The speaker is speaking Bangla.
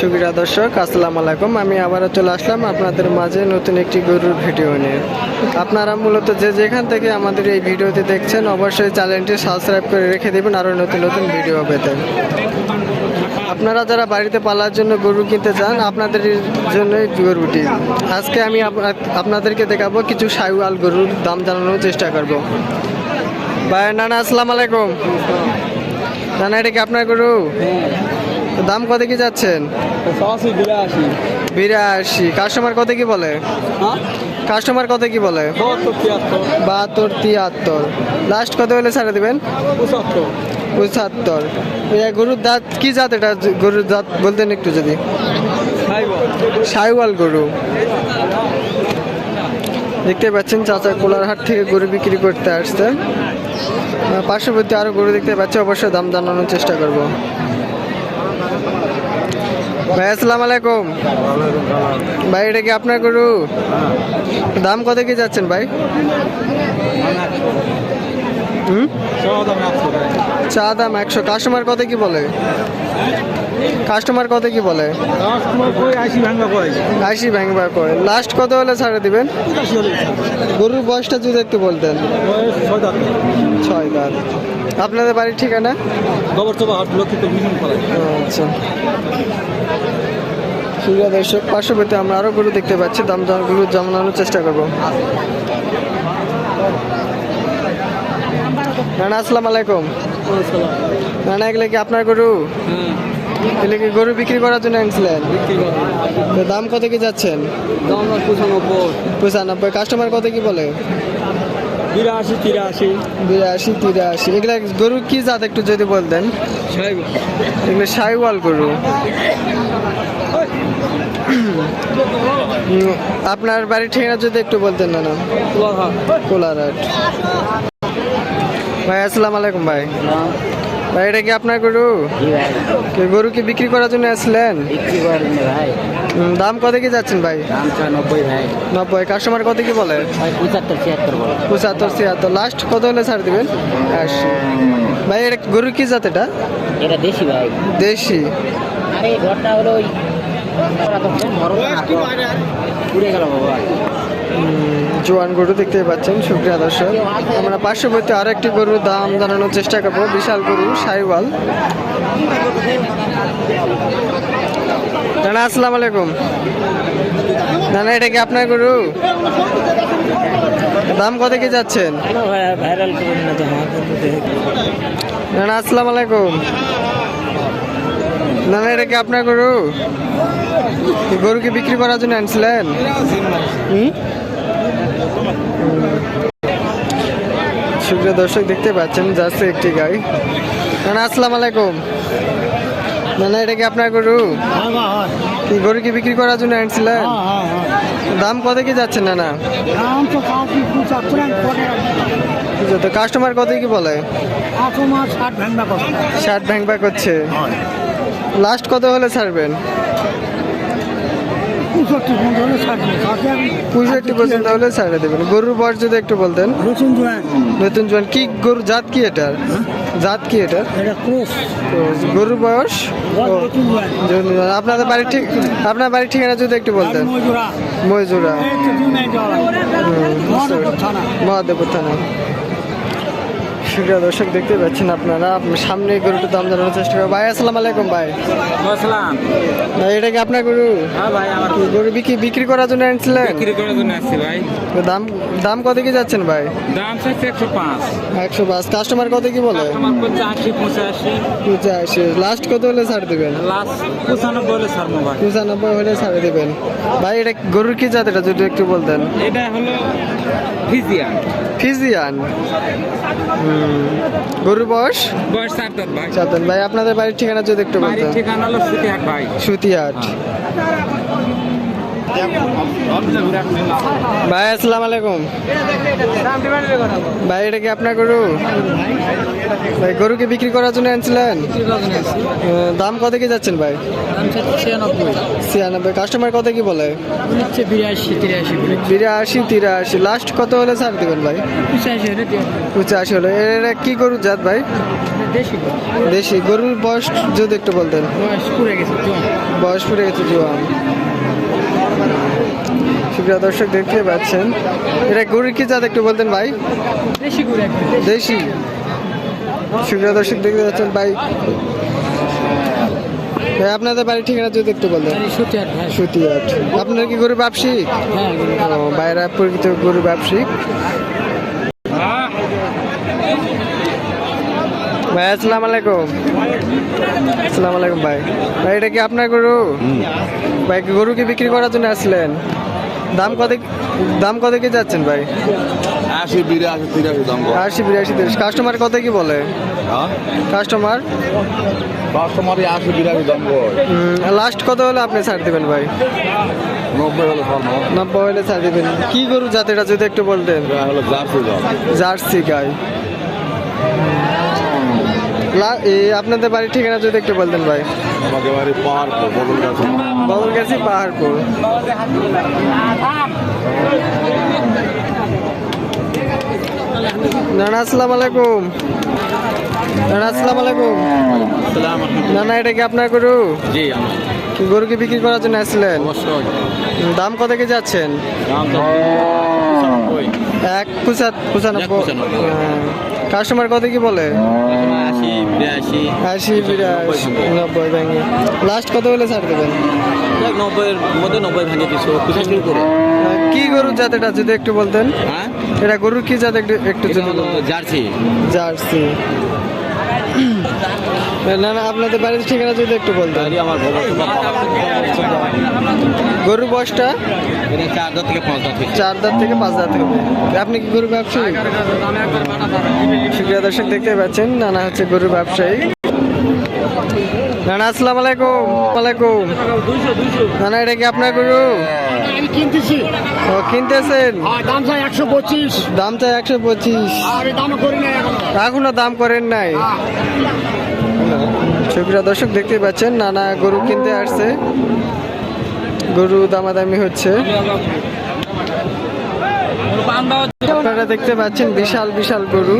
সুপ্রিয় দর্শক, আসসালামু আলাইকুম। আমি আবারও চলে আসলাম আপনাদের মাঝে নতুন একটি গরুর ভিডিও নিয়ে। আপনারা মূলত যে যেখান থেকে আমাদের এই ভিডিওটি দেখছেন, অবশ্যই চ্যানেলটি সাবস্ক্রাইব করে রেখে দেবেন আরও নতুন নতুন ভিডিও পেতে। আপনারা যারা বাড়িতে পালার জন্য গরু কিনতে চান, আপনাদের জন্য গরুটি আজকে আমি আপনাদেরকে দেখাবো কিছু শাহিওয়াল গরুর দাম জানানোর চেষ্টা করব। ভাই নানা, আসসালামু আলাইকুম। নানা, এটা কি আপনার গরু? দাম কত কি যাচ্ছেন? 82। কাস্টমার কত কি বলে? কাস্টমার কত কি বলে? 72, 73। লাস্ট কত হলে ছাড়া দিবেন? 75। গরুর দাঁত কি জাত? এটা গরুর দাঁত বলতেন একটু যদি। শাহিওয়াল গরু দেখতে পাচ্ছেন, চাচা কোলারহাট থেকে গরু বিক্রি করতে আসছে। পার্শ্ববর্তী আরো গরু দেখতে পাচ্ছি, অবশ্যই দাম জানানোর চেষ্টা করব। ভাই আসসালামু আলাইকুম। ভাই এটা কি আপনার গরু? দাম কত কি যাচ্ছেন ভাই? চা দাম 100। কাস্টমার কত কি বলে? কাস্টমার কত কি বলে? 80 ভাঙবা কয়। লাস্ট কত হলে ছাড়ে দিবেন? গরুর বয়সটা যদি একটু বলতেন। 6 দাঁত। আপনাদের বাড়ির ঠিকানা? আচ্ছা। সুপ্রিয় দর্শক, পার্শ্ববর্তী আমরা আরো গরু দেখতে পাচ্ছি, দাম গরু জানানোর চেষ্টা করবো। নানা, আসসালামু আলাইকুম। নানা, এগুলো কি আপনার গরু? এগুলো কি গরু বিক্রি করার জন্য আনছিলেন? দাম কত কি যাচ্ছেন? 95। কাস্টমার কত কি বলে? 82, 83। এগুলা গরু কি জাত একটু যদি বলতেন? এগুলো শাহিওয়াল গরু। আপনার বাড়ির ঠিকানা যদি একটু বলতেন। না না, কোলারহাট। ভাই আসসালামু আলাইকুম। ভাই ভাই এটা কি আপনার গরু? গরু কি বিক্রি করার জন্য আসলেন? দাম কত কি যাচ্ছেন ভাই? 90। কাস্টমার কত কি বলে? 75, 76। লাস্ট কত হলে ছাড় দিবেন? 80। ভাই এটা গরু কি জাত? এটা দেশি ভাই। দেশি। জোয়ান গরু দেখতে পাচ্ছেন। সুপ্রিয় দর্শক, আমরা পার্শ্ববর্তী আরো একটি গরুর দাম জানানোর চেষ্টা করবো। বিশাল গরু, শাহিওয়াল। নানা, আসসালামু আলাইকুম। নানা, এটা কি আপনার গরু? দাম কত কি যাচ্ছেন? নানা, আসসালামু আলাইকুম। নানা, এটা কি আপনার গরু? গরু কি বিক্রি করার জন্য আনছিলেন? সুপ্রিয় দর্শক, দেখতে পাচ্ছেন যাচ্ছে একটি গাই। নানা, আসসালামু আলাইকুম। নানা, এটা কি আপনার গরু? কি গরু কি বিক্রি করার জন্য আনছিলেন? দাম কত কি যাচ্ছেন নানা? কাস্টমার কত কি বলে? 60 ভাঙবা করছে। লাস্ট কত হলে ছাড়বেন? 65 পর্যন্ত হলে ছাড়ে দেবেন। গরুর বয়স যদি একটু বলতেন। নতুন জোয়ান। কি গরু জাত কি এটার? জাত কি এটার? গরুর বয়স? আপনাদের বাড়ির ঠিক, আপনার বাড়ির ঠিকানা যদি একটু বলতেন। ময়জুরা, মহাদেবপুর থানা। সুপ্রিয় দর্শক, দেখতে পাচ্ছেন আপনারা সামনে গরুটার দাম জানানোর চেষ্টা করবো। ভাই আসসালামু আলাইকুম। ভাই ভাই এটা কি আপনার গরু? গরু বিক্রি করার জন্য আনছিলেন? দাম দাম কত কি যাচ্ছেন ভাই? 105। কাস্টমার কত কি বলে? 85। লাস্ট কত হলে ছাড় দেবেন? 95 হলে ছাড়ে দেবেন। ভাই এটা গরুর কি জাত? এটা যদি একটু বলতেন। এটা হলো ফিজিয়ান। ফিজিয়ান। গরুর বয়স? 7 দাঁত ভাই। 7 দাঁত। ভাই আপনাদের বাড়ির ঠিকানা যদি একটু বলতেন। ঠিকানা হলো সুতিহাট ভাই। সুতিহাট। ভাই আসসালামু আলাইকুম। ভাই এটা কি আপনার গরু? ভাই গরুকে বিক্রি করার জন্য আনছিলেন? দাম কত কি যাচ্ছেন ভাই? 96। কাস্টমার কত কি বলে? 82-83। লাস্ট কত হলে ছাড় দিবেন ভাই? 85 হলে। এর কি গরুর জাত ভাই? দেশি। গরুর বয়স যদি একটু বলতেন। বয়স পুড়ে গেছে, জোয়ান। সুপ্রিয় দর্শক দেখতে পাচ্ছেন, এটা গরুর কি জাত একটু বলতেন ভাই? দেশি। সুপ্রিয় দর্শক দেখতে পাচ্ছেন ভাই, আপনাদের বাড়ির ঠিকানা যদি একটু বলতেন। সুতিয়াট। আপনার কি গরু ব্যবসায়িক? বাইরে পরিচিত গরু ব্যবসায়িক। ভাই আসসালামু আলাইকুম। আসসালামু আলাইকুম ভাই। ভাই এটা কি আপনার গরু? ভাই গরু কি বিক্রি করার জন্য আসলেন? দাম কত কি যাচ্ছেন ভাই? 80-82 কাস্টমার কত কি বলে? কাস্টমার 80-82 দাম। লাস্ট কত হলে আপনি ছাড় দিবেন ভাই? 90 হলে ছাড় দিবেন। কি গরু জাত এটা যদি একটু বলতেন? জার্সি গাই। আপনাদের বাড়ির ঠিকানা যদি একটু বলতেন ভাই। আমাদের বাড়ি পাহাড়পুর, বদলগাছি, পাহাড়পুর। নানা আসসালামু আলাইকুম। নানা আসসালামু আলাইকুম। নানা এটা কি আপনার গরু? জি, কি গরু কি বিক্রি করার জন্য আসলেন? দাম কত কি যাচ্ছেন? 95। কাস্টমার কত কি বলে? 80-82-90 ভেঙে। লাস্ট কত হলে ছাড় দেবেন? 90-এর মধ্যে 90 ভেঙে কিছু করে। কি গরুর জাত এটা যদি একটু বলতেন? হ্যাঁ, এটা গরুর কি জাত একটু যদি বলতেন? জার্সি। জার্সি। না না, আপনাদের বাড়ির ঠিকানা যদি একটু বলতেন। আমার গরুর বয়সটা? 4 দাঁত থেকে 5 দাঁত। 4 দাঁত থেকে 5 দাঁত হবে। আপনি কি গরু ব্যবসায়ী? সুপ্রিয় দর্শক দেখতে পাচ্ছেন, নানা হচ্ছে গরু ব্যবসায়ী। নানা আসসালামু আলাইকুম। ওয়ালাইকুম। নানা এটা কি আপনার গরু? আমি কিনতেছি। ও কিনতেছেন? দাম চাই 125। দাম চাই 125। আমি দাম করি না এখনো দাম করেন নাই। সুপ্রিয় দর্শক দেখতে পাচ্ছেন, নানা গরু কিনতে আসছে। গরু দামাদামি হচ্ছে। আপনারা দেখতে পাচ্ছেন বিশাল বিশাল গরু।